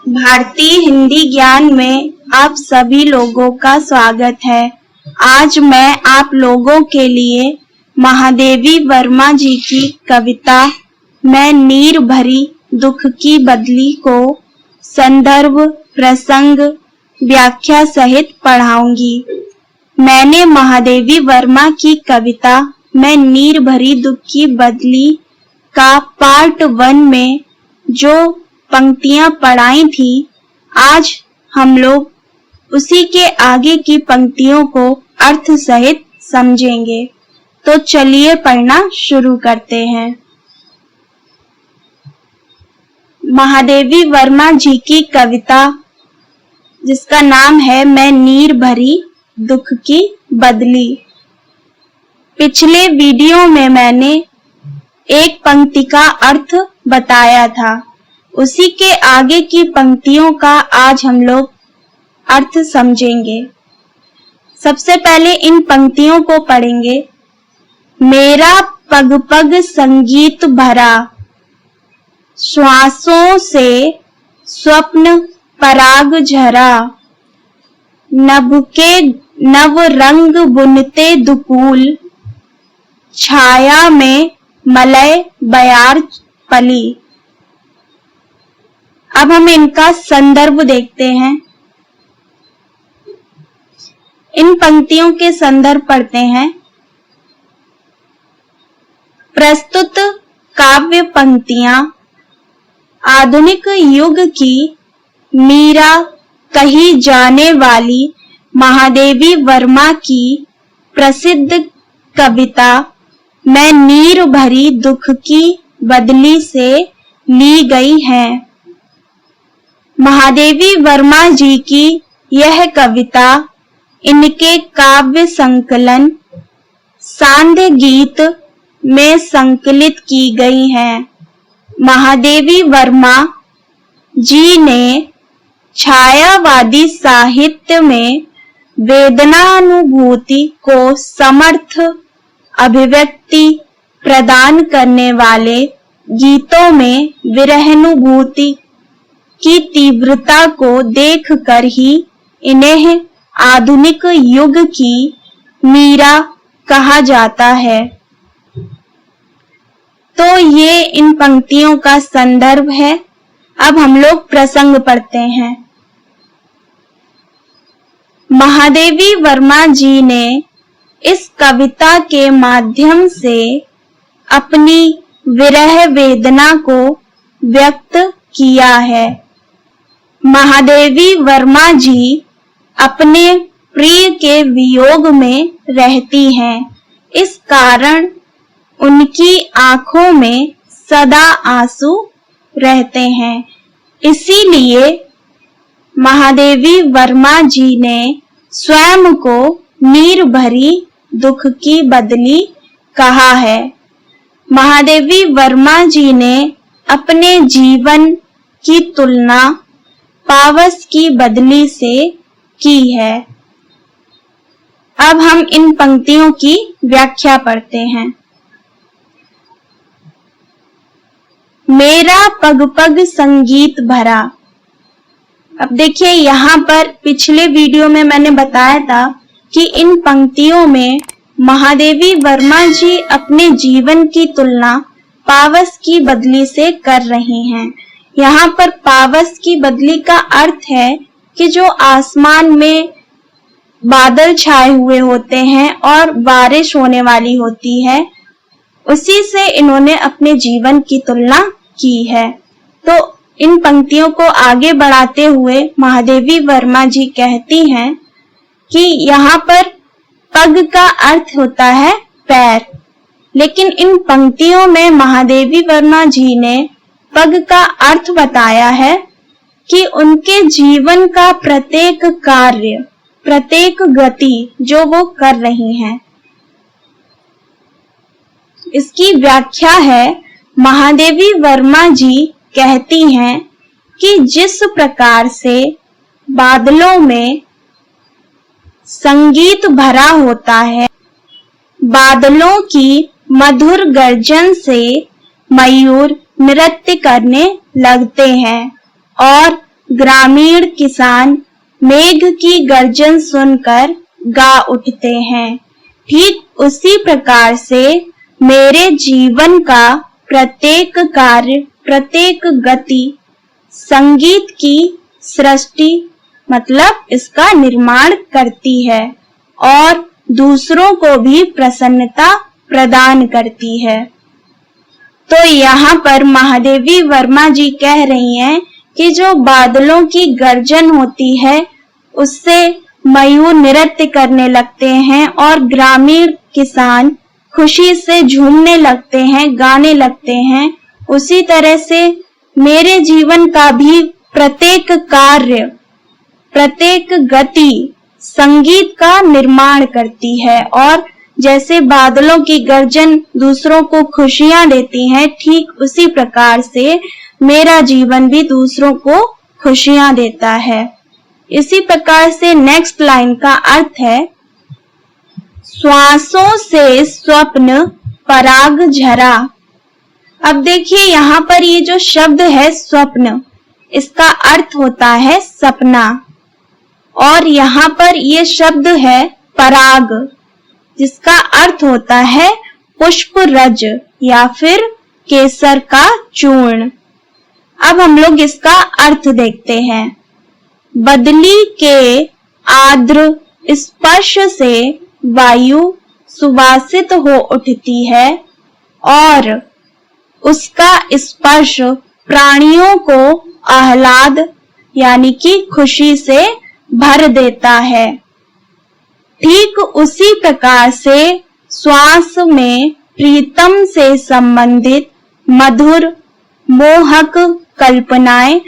भारतीय हिंदी ज्ञान में आप सभी लोगों का स्वागत है। आज मैं आप लोगों के लिए महादेवी वर्मा जी की कविता मैं नीर भरी दुख की बदली को संदर्भ, प्रसंग, व्याख्या सहित पढ़ाऊंगी। मैंने महादेवी वर्मा की कविता मैं नीर भरी दुख की बदली का पार्ट 1 में जो पंक्तियां पढ़ाई थी, आज हम लोग उसी के आगे की पंक्तियों को अर्थ सहित समझेंगे। तो चलिए पढ़ना शुरू करते हैं। महादेवी वर्मा जी की कविता जिसका नाम है मैं नीर भरी दुख की बदली। पिछले वीडियो में मैंने एक पंक्ति का अर्थ बताया था, उसी के आगे की पंक्तियों का आज हम लोग अर्थ समझेंगे। सबसे पहले इन पंक्तियों को पढ़ेंगे। मेरा पग पग संगीत भरा, श्वासों से स्वप्न पराग झरा, नभ के नव रंग बुनते दुकूल, छाया में मलय बयार पली। अब हम इनका संदर्भ देखते हैं। इन पंक्तियों के संदर्भ पढ़ते हैं। प्रस्तुत काव्य पंक्तियां आधुनिक युग की मीरा कही जाने वाली महादेवी वर्मा की प्रसिद्ध कविता मैं नीर भरी दुख की बदली से ली गई है। महादेवी वर्मा जी की यह कविता इनके काव्य संकलन सांध्य गीत में संकलित की गई है। महादेवी वर्मा जी ने छायावादी साहित्य में वेदनानुभूति को समर्थ अभिव्यक्ति प्रदान करने वाले गीतों में विरहानुभूति की तीव्रता को देखकर ही इन्हें आधुनिक युग की मीरा कहा जाता है। तो ये इन पंक्तियों का संदर्भ है। अब हम लोग प्रसंग पढ़ते हैं। महादेवी वर्मा जी ने इस कविता के माध्यम से अपनी विरह वेदना को व्यक्त किया है। महादेवी वर्मा जी अपने प्रिय के वियोग में रहती हैं। इस कारण उनकी आंखों में सदा आंसू रहते हैं। इसीलिए महादेवी वर्मा जी ने स्वयं को नीर भरी दुख की बदली कहा है। महादेवी वर्मा जी ने अपने जीवन की तुलना पावस की बदली से की है। अब हम इन पंक्तियों की व्याख्या पढ़ते हैं। मेरा पग पग संगीत भरा। अब देखिए यहाँ पर पिछले वीडियो में मैंने बताया था कि इन पंक्तियों में महादेवी वर्मा जी अपने जीवन की तुलना पावस की बदली से कर रही हैं। यहाँ पर पावस की बदली का अर्थ है कि जो आसमान में बादल छाए हुए होते हैं और बारिश होने वाली होती है, उसी से इन्होंने अपने जीवन की तुलना की है। तो इन पंक्तियों को आगे बढ़ाते हुए महादेवी वर्मा जी कहती हैं कि यहाँ पर पग का अर्थ होता है पैर, लेकिन इन पंक्तियों में महादेवी वर्मा जी ने पग का अर्थ बताया है कि उनके जीवन का प्रत्येक कार्य, प्रत्येक गति जो वो कर रही हैं। इसकी व्याख्या है, महादेवी वर्मा जी कहती हैं कि जिस प्रकार से बादलों में संगीत भरा होता है, बादलों की मधुर गर्जन से मयूर नृत्य करने लगते हैं और ग्रामीण किसान मेघ की गर्जन सुनकर गा उठते हैं। ठीक उसी प्रकार से मेरे जीवन का प्रत्येक कार्य, प्रत्येक गति संगीत की सृष्टि मतलब इसका निर्माण करती है और दूसरों को भी प्रसन्नता प्रदान करती है। तो यहाँ पर महादेवी वर्मा जी कह रही हैं कि जो बादलों की गर्जन होती है उससे मयूर नृत्य करने लगते हैं और ग्रामीण किसान खुशी से झूमने लगते हैं, गाने लगते हैं। उसी तरह से मेरे जीवन का भी प्रत्येक कार्य, प्रत्येक गति संगीत का निर्माण करती है और जैसे बादलों की गर्जन दूसरों को खुशियां देती है, ठीक उसी प्रकार से मेरा जीवन भी दूसरों को खुशियां देता है। इसी प्रकार से नेक्स्ट लाइन का अर्थ है, श्वासों से स्वप्न पराग झरा। अब देखिए यहाँ पर ये जो शब्द है स्वप्न, इसका अर्थ होता है सपना और यहाँ पर ये शब्द है पराग, जिसका अर्थ होता है पुष्प रज या फिर केसर का चूर्ण। अब हम लोग इसका अर्थ देखते हैं। बदली के आर्द्र स्पर्श से वायु सुवासित हो उठती है और उसका स्पर्श प्राणियों को आह्लाद यानी कि खुशी से भर देता है। ठीक उसी प्रकार से श्वास में प्रीतम से संबंधित मधुर मोहक कल्पनाएं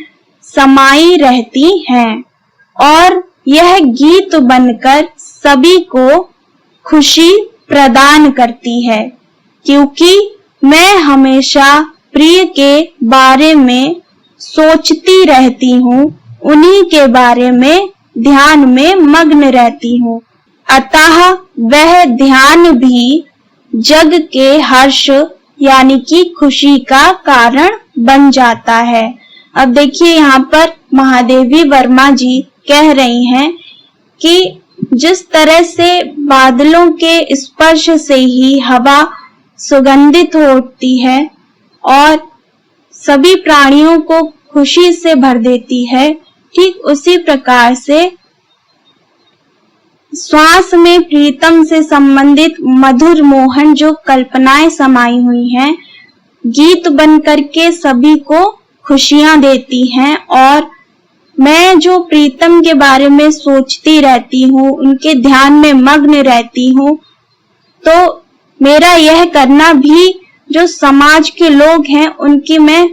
समाई रहती हैं और यह गीत बनकर सभी को खुशी प्रदान करती है, क्योंकि मैं हमेशा प्रिय के बारे में सोचती रहती हूँ, उन्हीं के बारे में ध्यान में मग्न रहती हूँ। अतः वह ध्यान भी जग के हर्ष यानी कि खुशी का कारण बन जाता है। अब देखिए यहाँ पर महादेवी वर्मा जी कह रही हैं कि जिस तरह से बादलों के स्पर्श से ही हवा सुगंधित हो उठती है और सभी प्राणियों को खुशी से भर देती है, ठीक उसी प्रकार से श्वास में प्रीतम से संबंधित मधुर मोहन जो कल्पनाएं समाई हुई हैं, गीत बन करके सभी को खुशियां देती हैं और मैं जो प्रीतम के बारे में सोचती रहती हूँ, उनके ध्यान में मग्न रहती हूँ, तो मेरा यह करना भी जो समाज के लोग हैं उनकी मैं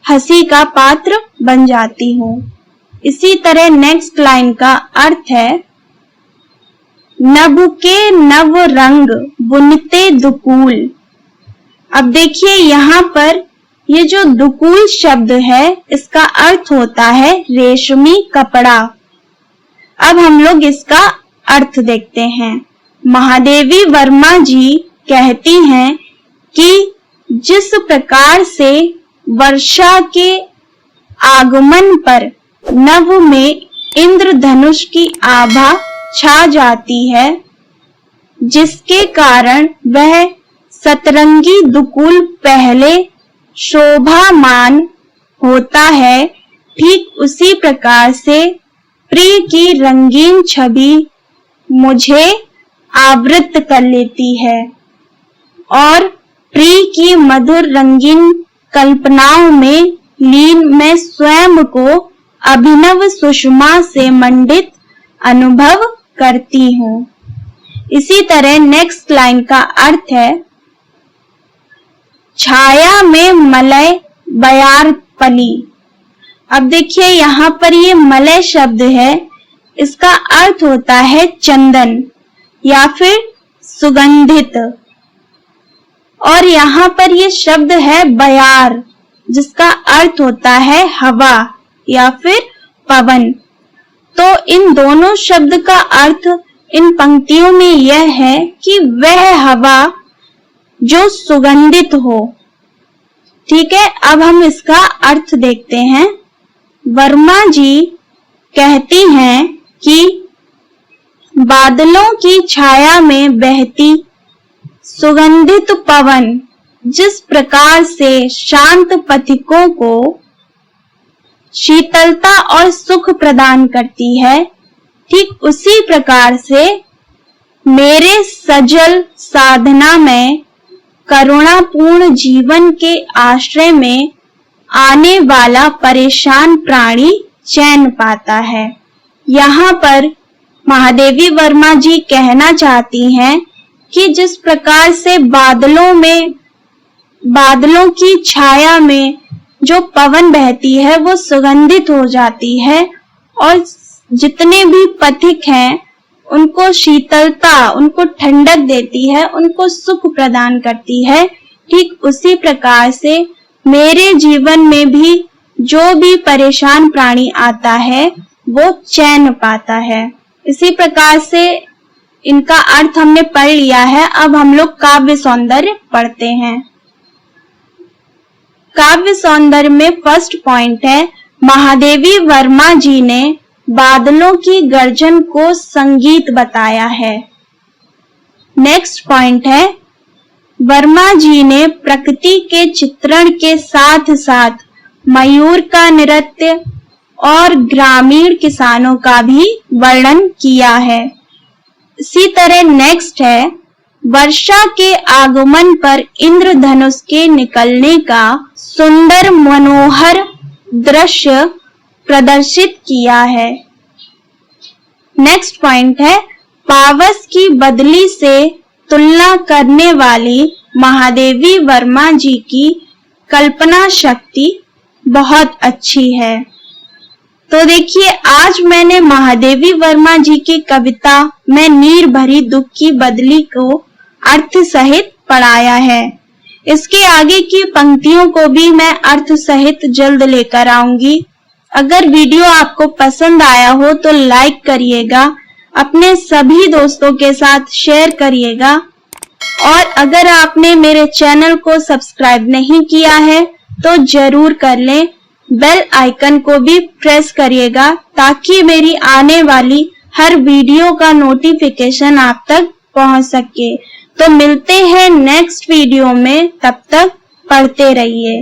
हंसी का पात्र बन जाती हूँ। इसी तरह नेक्स्ट लाइन का अर्थ है, नभ के नव रंग बुनते दुकूल। अब देखिए यहाँ पर ये जो दुकूल शब्द है इसका अर्थ होता है रेशमी कपड़ा। अब हम लोग इसका अर्थ देखते हैं। महादेवी वर्मा जी कहती हैं कि जिस प्रकार से वर्षा के आगमन पर नभ में इंद्रधनुष की आभा छा जाती है, जिसके कारण वह सतरंगी दुकूल पहले शोभामान होता है, ठीक उसी प्रकार से प्रिय की रंगीन छवि मुझे आवृत कर लेती है और प्रिय की मधुर रंगीन कल्पनाओं में लीन मैं स्वयं को अभिनव सुषमा से मंडित अनुभव करती हूँ। इसी तरह नेक्स्ट लाइन का अर्थ है, छाया में मलय बयार पली। अब देखिए यहाँ पर ये मलय शब्द है, इसका अर्थ होता है चंदन या फिर सुगंधित और यहाँ पर ये शब्द है बयार, जिसका अर्थ होता है हवा या फिर पवन। तो इन दोनों शब्द का अर्थ इन पंक्तियों में यह है कि वह हवा जो सुगंधित हो। ठीक है, अब हम इसका अर्थ देखते हैं। वर्मा जी कहती हैं कि बादलों की छाया में बहती सुगंधित पवन जिस प्रकार से शांत पथिकों को शीतलता और सुख प्रदान करती है, ठीक उसी प्रकार से मेरे सजल साधना में करुणापूर्ण जीवन के आश्रय में आने वाला परेशान प्राणी चैन पाता है। यहाँ पर महादेवी वर्मा जी कहना चाहती हैं कि जिस प्रकार से बादलों की छाया में जो पवन बहती है वो सुगंधित हो जाती है और जितने भी पथिक हैं उनको शीतलता, उनको ठंडक देती है, उनको सुख प्रदान करती है, ठीक उसी प्रकार से मेरे जीवन में भी जो भी परेशान प्राणी आता है वो चैन पाता है। इसी प्रकार से इनका अर्थ हमने पढ़ लिया है। अब हम लोग काव्य सौंदर्य पढ़ते हैं। काव्य सौंदर्य में फर्स्ट पॉइंट है, महादेवी वर्मा जी ने बादलों की गर्जन को संगीत बताया है। नेक्स्ट पॉइंट है, वर्मा जी ने प्रकृति के चित्रण के साथ साथ मयूर का नृत्य और ग्रामीण किसानों का भी वर्णन किया है। इसी तरह नेक्स्ट है, वर्षा के आगमन पर इंद्रधनुष के निकलने का सुंदर मनोहर दृश्य प्रदर्शित किया है। नेक्स्ट पॉइंट है, पावस की बदली से तुलना करने वाली महादेवी वर्मा जी की कल्पना शक्ति बहुत अच्छी है। तो देखिए, आज मैंने महादेवी वर्मा जी की कविता में नीर भरी दुख की बदली को अर्थ सहित पढ़ाया है। इसके आगे की पंक्तियों को भी मैं अर्थ सहित जल्द लेकर आऊंगी। अगर वीडियो आपको पसंद आया हो तो लाइक करिएगा, अपने सभी दोस्तों के साथ शेयर करिएगा और अगर आपने मेरे चैनल को सब्सक्राइब नहीं किया है तो जरूर कर लें। बेल आइकन को भी प्रेस करिएगा ताकि मेरी आने वाली हर वीडियो का नोटिफिकेशन आप तक पहुंच सके। तो मिलते हैं नेक्स्ट वीडियो में, तब तक पढ़ते रहिए।